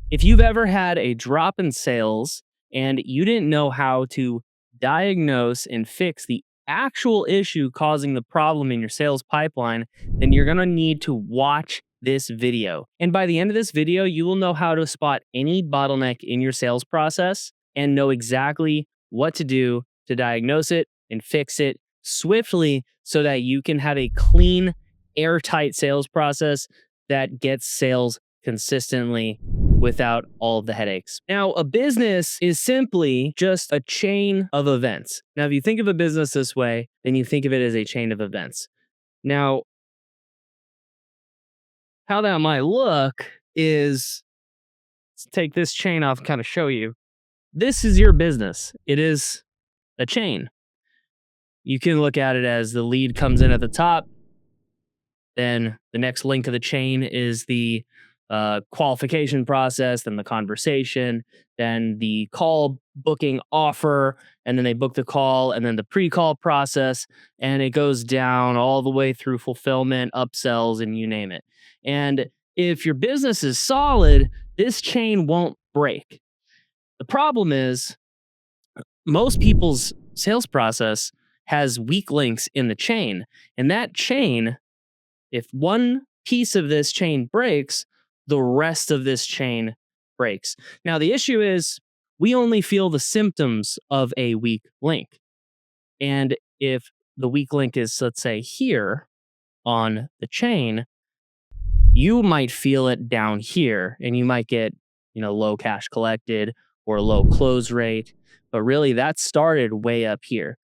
If you've ever had a drop in sales and you didn't know how to diagnose and fix the actual issue causing the problem in your sales pipeline, then you're going to need to watch this video. And by the end of this video, you will know how to spot any bottleneck in your sales process and know exactly what to do to diagnose it and fix it swiftly so that you can have a clean, airtight sales process that gets sales consistently without all of the headaches. Now, a business is simply just a chain of events. Now, if you think of a business this way, then you think of it as a chain of events. Now, how that might look is, let's take this chain off and kind of show you. This is your business. It is a chain. You can look at it as the lead comes in at the top. Then the next link of the chain is the qualification process, then the conversation, then the call, booking, offer, and then they book the call, and then the pre-call process, and it goes down all the way through fulfillment, upsells, and you name it. And if your business is solid, this chain won't break. The problem is most people's sales process has weak links in the chain, and that chain, if one piece of this chain breaks, the rest of this chain breaks. Now, the issue is we only feel the symptoms of a weak link. And if the weak link is, let's say, here on the chain, you might feel it down here and you might get, low cash collected or low close rate. But really, that started way up here.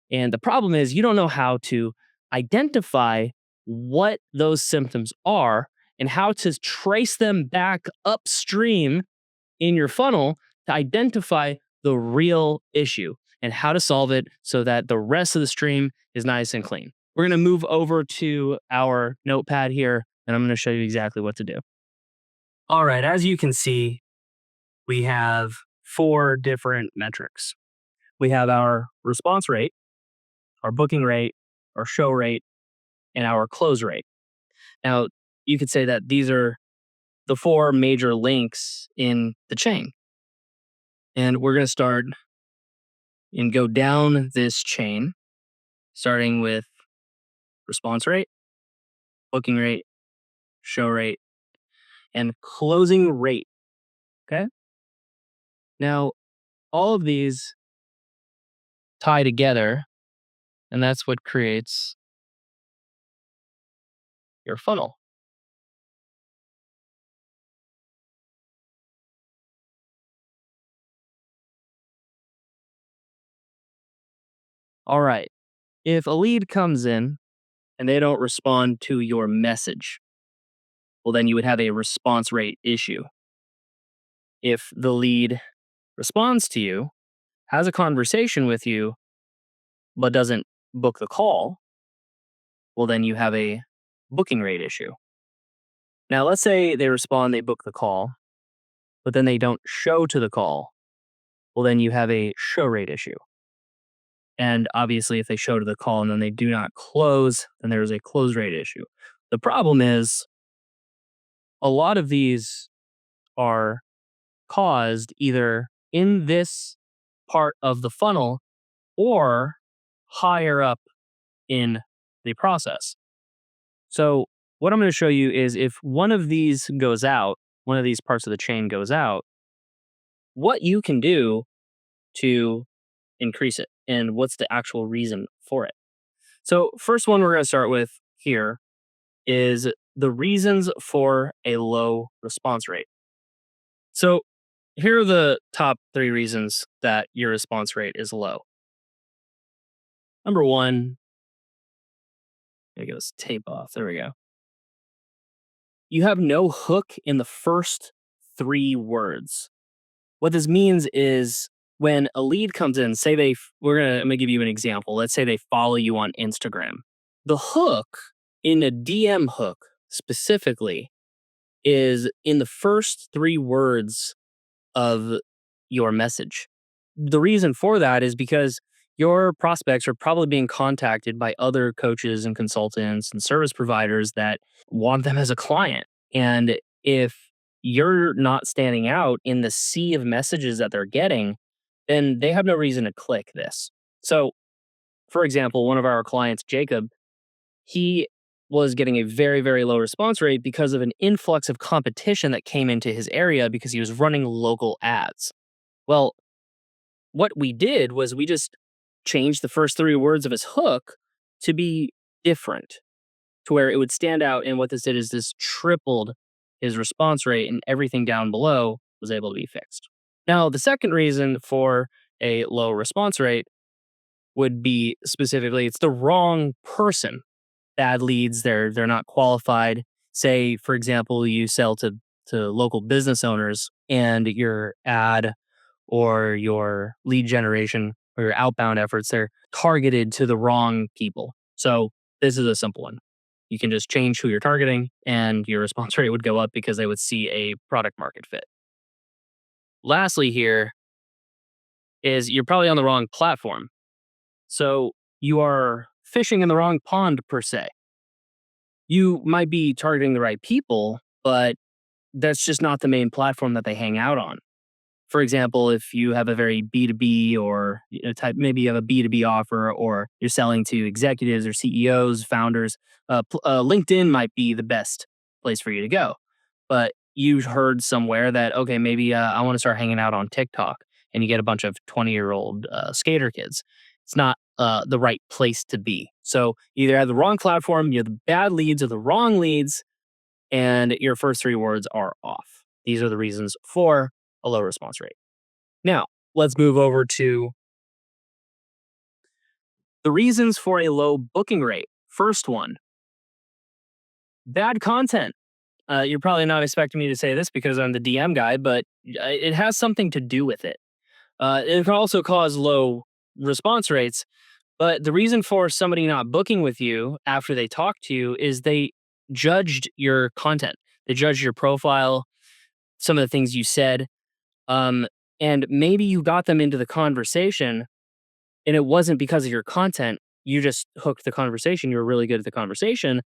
And the problem is you don't know how to identify what those symptoms are and how to trace them back upstream in your funnel to identify the real issue and how to solve it so that the rest of the stream is nice and clean. We're going to move over to our notepad here, and I'm going to show you exactly what to do. All right, as you can see, we have 4 different metrics. We have our response rate, our booking rate, our show rate, and our close rate. Now, you could say that these are the 4 major links in the chain. And we're going to start and go down this chain, starting with response rate, booking rate, show rate, and closing rate. Okay? Now, all of these tie together, and that's what creates your funnel. All right. If a lead comes in and they don't respond to your message, well, then you would have a response rate issue. If the lead responds to you, has a conversation with you, but doesn't book the call, well, then you have a booking rate issue. Now, let's say they respond, they book the call, but then they don't show to the call. Well, then you have a show rate issue. And obviously, if they show to the call and then they do not close, then there's a close rate issue. The problem is a lot of these are caused either in this part of the funnel or higher up in the process. So what I'm going to show you is if one of these goes out, one of these parts of the chain goes out, what you can do to increase it and what's the actual reason for it. So first one we're going to start with here is the reasons for a low response rate. So here are the top 3 reasons that your response rate is low. Number 1, I get this tape off. There we go. You have no hook in the first 3 words. What this means is when a lead comes in, say I'm gonna give you an example. Let's say they follow you on Instagram. The hook in a DM hook specifically is in the first 3 words of your message. The reason for that is because your prospects are probably being contacted by other coaches and consultants and service providers that want them as a client. And if you're not standing out in the sea of messages that they're getting, then they have no reason to click this. So, for example, one of our clients, Jacob, he was getting a very, very low response rate because of an influx of competition that came into his area because he was running local ads. Well, what we did was we just changed the first three words of his hook to be different, to where it would stand out. And what this did is this tripled his response rate, and everything down below was able to be fixed. Now, the second reason for a low response rate would be specifically it's the wrong person. Bad leads, they're not qualified. Say, for example, you sell to local business owners and your ad or your lead generation or your outbound efforts, they're targeted to the wrong people. So this is a simple one. You can just change who you're targeting and your response rate would go up because they would see a product market fit. Lastly, here is you're probably on the wrong platform. So you are fishing in the wrong pond, per se. You might be targeting the right people, but that's just not the main platform that they hang out on. For example, if you have a very B2B or type, maybe you have a B2B offer or you're selling to executives or CEOs, founders, LinkedIn might be the best place for you to go. But you heard somewhere that, okay, maybe I want to start hanging out on TikTok and you get a bunch of 20-year-old skater kids. It's not the right place to be. So you either have the wrong platform, you have the bad leads or the wrong leads, and your first three words are off. These are the reasons for a low response rate. Now, let's move over to the reasons for a low booking rate. First one, bad content. You're probably not expecting me to say this because I'm the DM guy, but it has something to do with it. It can also cause low response rates, but the reason for somebody not booking with you after they talk to you is they judged your content. They judged your profile, some of the things you said, um, and maybe you got them into the conversation and it wasn't because of your content. You just hooked the conversation. You were really good at the conversation.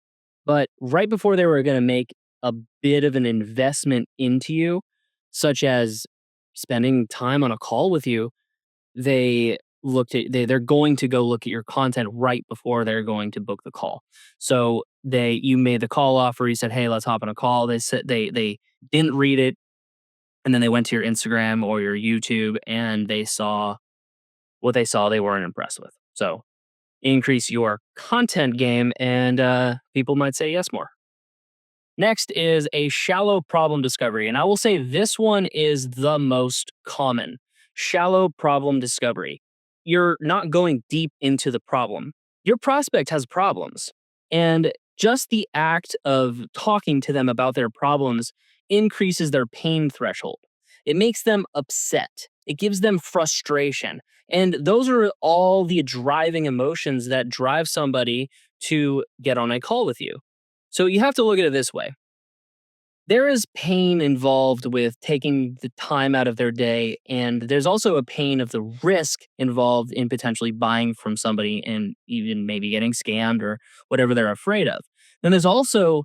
But right before they were going to make a bit of an investment into you, such as spending time on a call with you, they they're going to go look at your content right before they're going to book the call. So you made the call offer, you said, "Hey, let's hop on a call." They said they didn't read it, and then they went to your Instagram or your YouTube and they saw what they saw they weren't impressed with. So increase your content game and people might say yes more. Next is a shallow problem discovery. And I will say this one is the most common. Shallow problem discovery. You're not going deep into the problem. Your prospect has problems. And just the act of talking to them about their problems increases their pain threshold. It makes them upset. It gives them frustration. And those are all the driving emotions that drive somebody to get on a call with you. So you have to look at it this way. There is pain involved with taking the time out of their day, and there's also a pain of the risk involved in potentially buying from somebody and even maybe getting scammed or whatever they're afraid of. Then there's also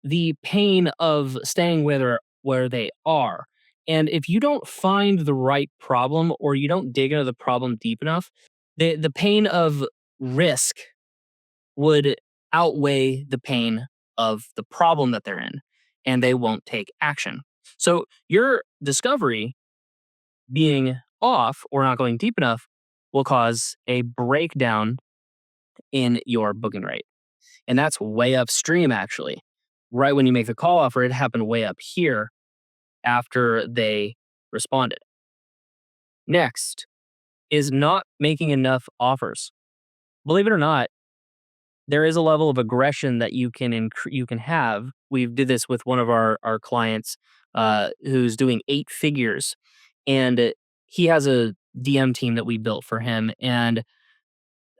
the pain of staying where they are. And if you don't find the right problem or you don't dig into the problem deep enough, the pain of risk would outweigh the pain of the problem that they're in, and they won't take action. So your discovery being off or not going deep enough will cause a breakdown in your booking rate. And that's way upstream, actually. Right when you make the call offer, it happened way up here after they responded. Next is not making enough offers. Believe it or not, there is a level of aggression that you can have. We did this with one of our clients who's doing 8 figures, and he has a DM team that we built for him. And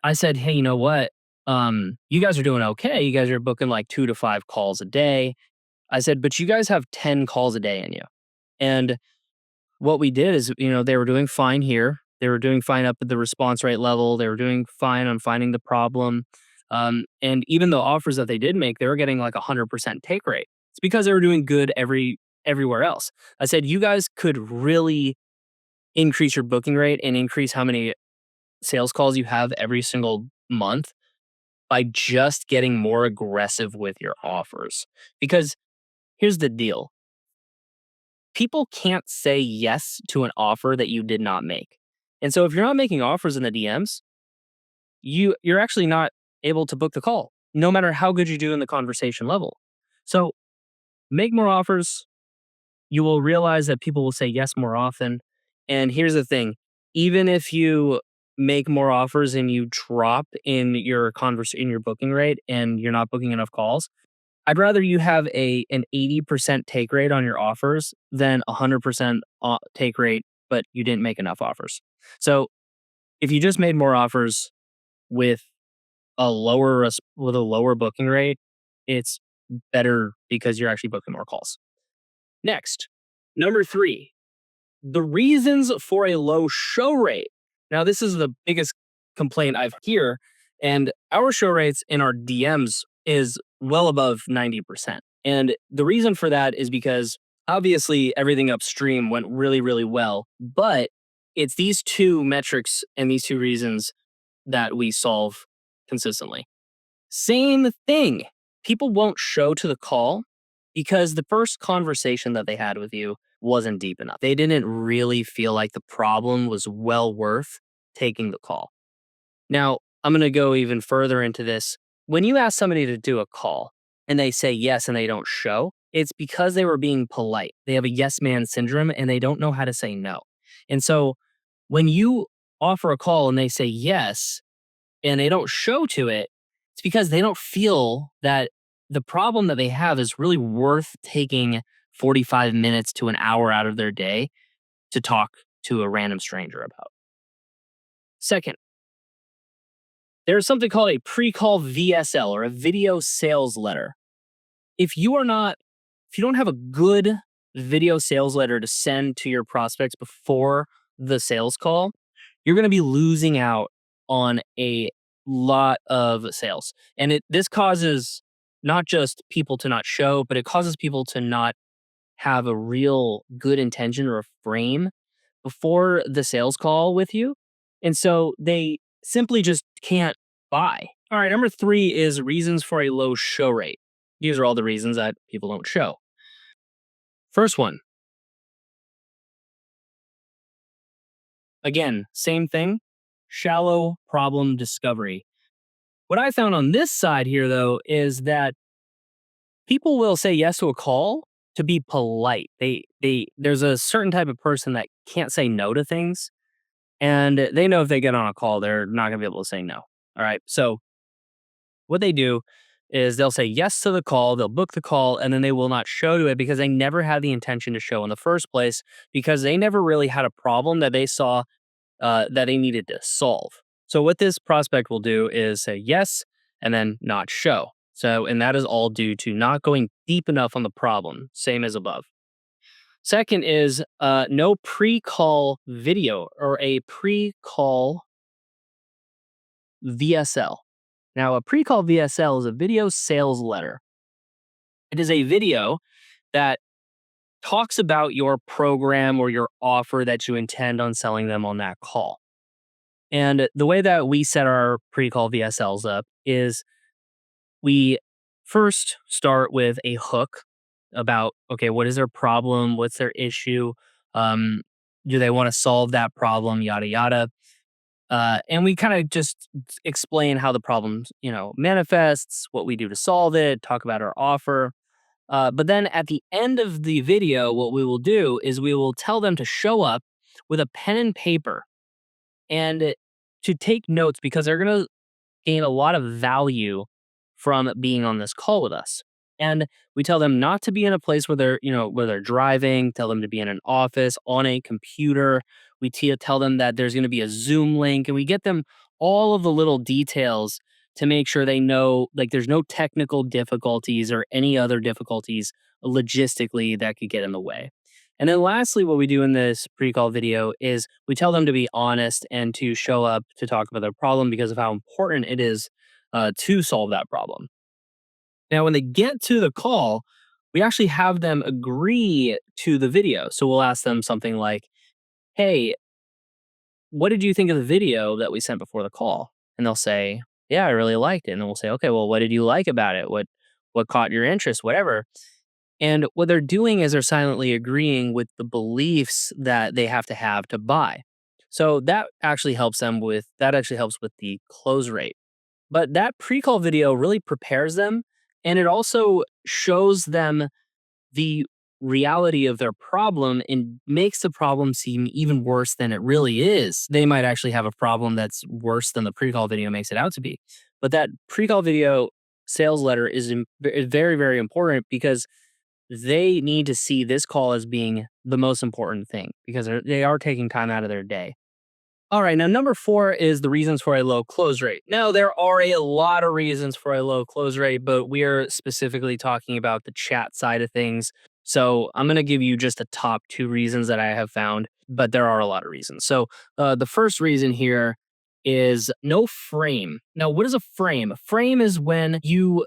I said, "Hey, you know what? You guys are doing okay. You guys are booking like 2 to 5 calls a day." I said, "But you guys have 10 calls a day in you." And what we did is, they were doing fine here. They were doing fine up at the response rate level. They were doing fine on finding the problem. And even the offers that they did make, they were getting like 100% take rate. It's because they were doing good every everywhere else. I said, you guys could really increase your booking rate and increase how many sales calls you have every single month by just getting more aggressive with your offers. Because here's the deal, people can't say yes to an offer that you did not make. And so if you're not making offers in the DMs, you're actually not able to book the call, no matter how good you do in the conversation level. So make more offers. You will realize that people will say yes more often. And here's the thing, even if you make more offers and you drop in your in your booking rate and you're not booking enough calls, I'd rather you have an 80% take rate on your offers than 100% take rate, but you didn't make enough offers. So if you just made more offers with with a lower booking rate, it's better because you're actually booking more calls. Next, number 3, the reasons for a low show rate. Now, this is the biggest complaint I've hear, and our show rates in our DMs is well above 90%. And the reason for that is because obviously everything upstream went really, really well, but it's these two metrics and these two reasons that we solve consistently. Same thing. People won't show to the call because the first conversation that they had with you wasn't deep enough. They didn't really feel like the problem was well worth taking the call. Now, I'm going to go even further into this. When you ask somebody to do a call and they say yes and they don't show, it's because they were being polite. They have a yes man syndrome and they don't know how to say no. And so when you offer a call and they say yes and they don't show to it, it's because they don't feel that the problem that they have is really worth taking 45 minutes to an hour out of their day to talk to a random stranger about. Second, there's something called a pre-call VSL or a video sales letter. If you don't have a good video sales letter to send to your prospects before the sales call, you're going to be losing out on a lot of sales. And this causes not just people to not show, but it causes people to not have a real good intention or a frame before the sales call with you. And so they simply just can't buy. All right, number 3 is reasons for a low show rate. These are all the reasons that people don't show. First one, again, same thing, shallow problem discovery. What I found on this side here, though, is that people will say yes to a call to be polite. There's a certain type of person that can't say no to things, and they know if they get on a call, they're not going to be able to say no. All right. So what they do is they'll say yes to the call, they'll book the call, and then they will not show to it because they never had the intention to show in the first place because they never really had a problem that they saw that they needed to solve. So what this prospect will do is say yes and then not show. So, and that is all due to not going deep enough on the problem, same as above. Second is no pre-call video or a pre-call VSL. Now, a pre-call VSL is a video sales letter. It is a video that talks about your program or your offer that you intend on selling them on that call. And the way that we set our pre-call VSLs up is we first start with a hook about, okay, what is their problem? What's their issue? Do they want to solve that problem? Yada, yada. And we kind of just explain how the problem, manifests, what we do to solve it, talk about our offer. But then at the end of the video, what we will do is we will tell them to show up with a pen and paper and to take notes because they're going to gain a lot of value from being on this call with us. And we tell them not to be in a place where they're driving, tell them to be in an office, on a computer. We tell them that there's going to be a Zoom link, and we get them all of the little details to make sure they know, like, there's no technical difficulties or any other difficulties logistically that could get in the way. And then lastly, what we do in this pre-call video is we tell them to be honest and to show up to talk about their problem because of how important it is to solve that problem. Now, when they get to the call, we actually have them agree to the video. So we'll ask them something like, "Hey, what did you think of the video that we sent before the call?" And they'll say, "Yeah, I really liked it." And then we'll say, "Okay, well, what did you like about it? What caught your interest? Whatever." And what they're doing is they're silently agreeing with the beliefs that they have to buy. So that actually helps with the close rate. But that pre-call video really prepares them, and it also shows them the reality of their problem and makes the problem seem even worse than it really is. They might actually have a problem that's worse than the pre-call video makes it out to be. But that pre-call video sales letter is very, very important because they need to see this call as being the most important thing because they are taking time out of their day. All right, now number 4 is the reasons for a low close rate. Now, there are a lot of reasons for a low close rate, but we are specifically talking about the chat side of things. So I'm going to give you just the top 2 reasons that I have found, but there are a lot of reasons. So the first reason here is no frame. Now, what is a frame? A frame is when you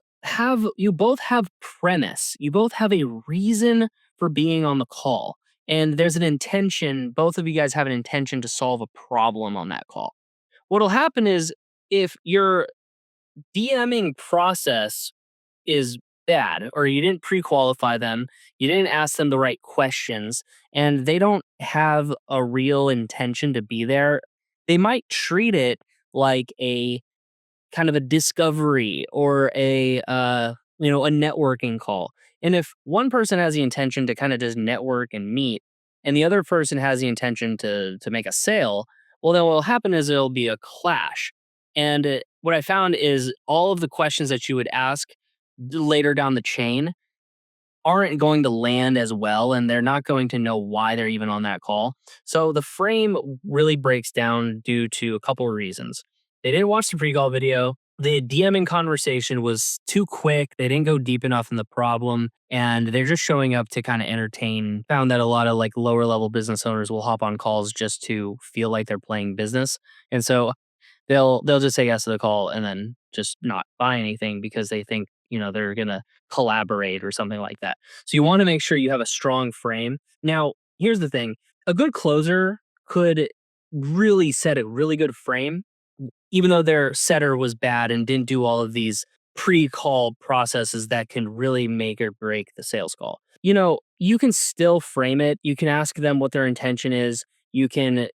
both have premise, you both have a reason for being on the call and there's an intention, both of you guys have an intention to solve a problem on that call. What'll happen is if your DMing process is bad or you didn't pre-qualify them, you didn't ask them the right questions, and they don't have a real intention to be there, they might treat it like a kind of a discovery or a networking call. And if one person has the intention to kind of just network and meet and the other person has the intention to make a sale, well, then what will happen is there'll be a clash. And what I found is all of the questions that you would ask later down the chain aren't going to land as well and they're not going to know why they're even on that call. So the frame really breaks down due to a couple of reasons. They didn't watch the pre-call video. The DMing conversation was too quick. They didn't go deep enough in the problem and they're just showing up to kind of entertain. Found that a lot of like lower level business owners will hop on calls just to feel like they're playing business. And so they'll just say yes to the call and then just not buy anything because they think, they're gonna collaborate or something like that. So you want to make sure you have a strong frame. Now, here's the thing. A good closer could really set a really good frame, even though their setter was bad and didn't do all of these pre-call processes that can really make or break the sales call. You can still frame it. You can ask them what their intention is. You can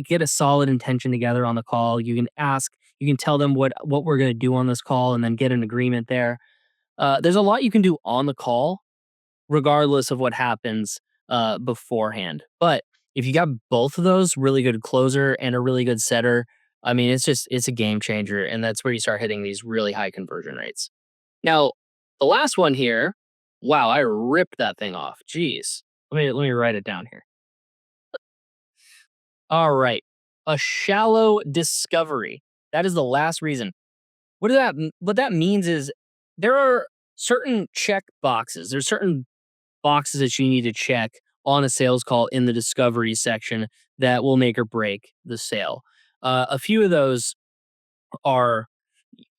get a solid intention together on the call. You can tell them what we're going to do on this call and then get an agreement there. There's a lot you can do on the call, regardless of what happens beforehand. But if you got both of those, really good closer and a really good setter, I mean, it's a game changer, and that's where you start hitting these really high conversion rates. Now, the last one here, wow, I ripped that thing off. Jeez, let me write it down here. All right, a shallow discovery. That is the last reason. What that means is there are certain check boxes. There's certain boxes that you need to check on a sales call in the discovery section that will make or break the sale. A few of those are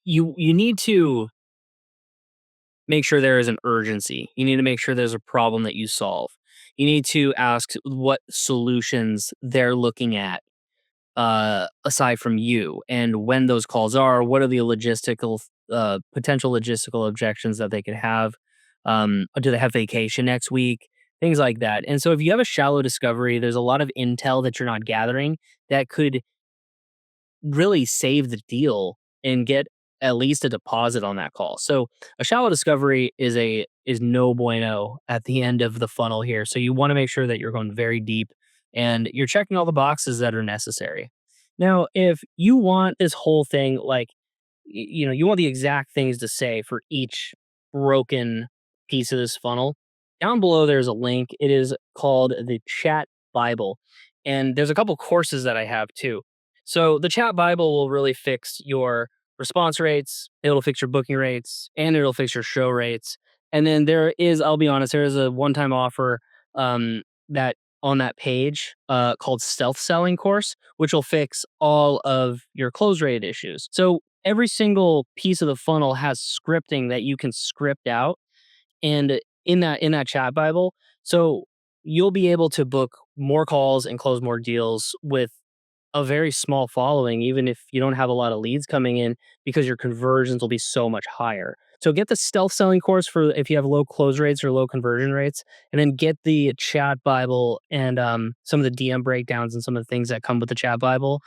you need to make sure there is an urgency. You need to make sure there's a problem that you solve. You need to ask what solutions they're looking at aside from you and when those calls are, what are the potential logistical objections that they could have? Do they have vacation next week? Things like that. And so if you have a shallow discovery, there's a lot of intel that you're not gathering that could really save the deal and get at least a deposit on that call. So a shallow discovery is no bueno at the end of the funnel here. So you want to make sure that you're going very deep and you're checking all the boxes that are necessary. Now, if you want this whole thing like you want the exact things to say for each broken piece of this funnel, down below there's a link. It is called the Chat Bible. And there's a couple courses that I have too. So the Chat Bible will really fix your response rates, it'll fix your booking rates, and it'll fix your show rates. And then I'll be honest, there is a one-time offer that on that page called Stealth Selling Course, which will fix all of your close rate issues. So every single piece of the funnel has scripting that you can script out. And in that chat Bible. So you'll be able to book more calls and close more deals with a very small following, even if you don't have a lot of leads coming in, because your conversions will be so much higher. So get the stealth selling course for if you have low close rates or low conversion rates, and then get the chat Bible and some of the DM breakdowns and some of the things that come with the chat Bible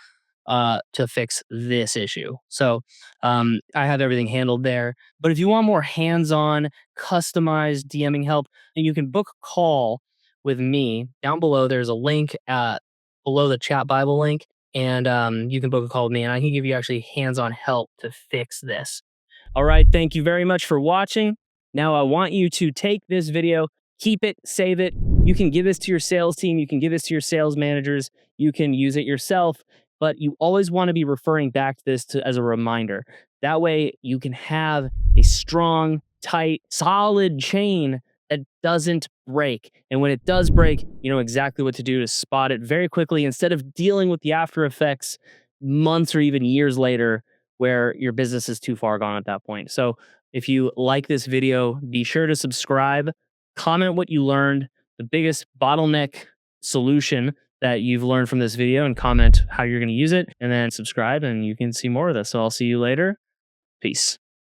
to fix this issue. So I have everything handled there. But if you want more hands-on, customized DMing help, then you can book a call with me. Down below, there's a link below the chat Bible link, and you can book a call with me, and I can give you actually hands-on help to fix this. All right, thank you very much for watching. Now I want you to take this video, keep it, save it. You can give this to your sales team, you can give this to your sales managers, you can use it yourself, but you always want to be referring back to this as a reminder. That way you can have a strong, tight, solid chain that doesn't break. And when it does break, you know exactly what to do to spot it very quickly instead of dealing with the after effects months or even years later where your business is too far gone at that point. So if you like this video, be sure to subscribe, comment what you learned, the biggest bottleneck solution that you've learned from this video, and comment how you're going to use it, and then subscribe and you can see more of this. So I'll see you later. Peace.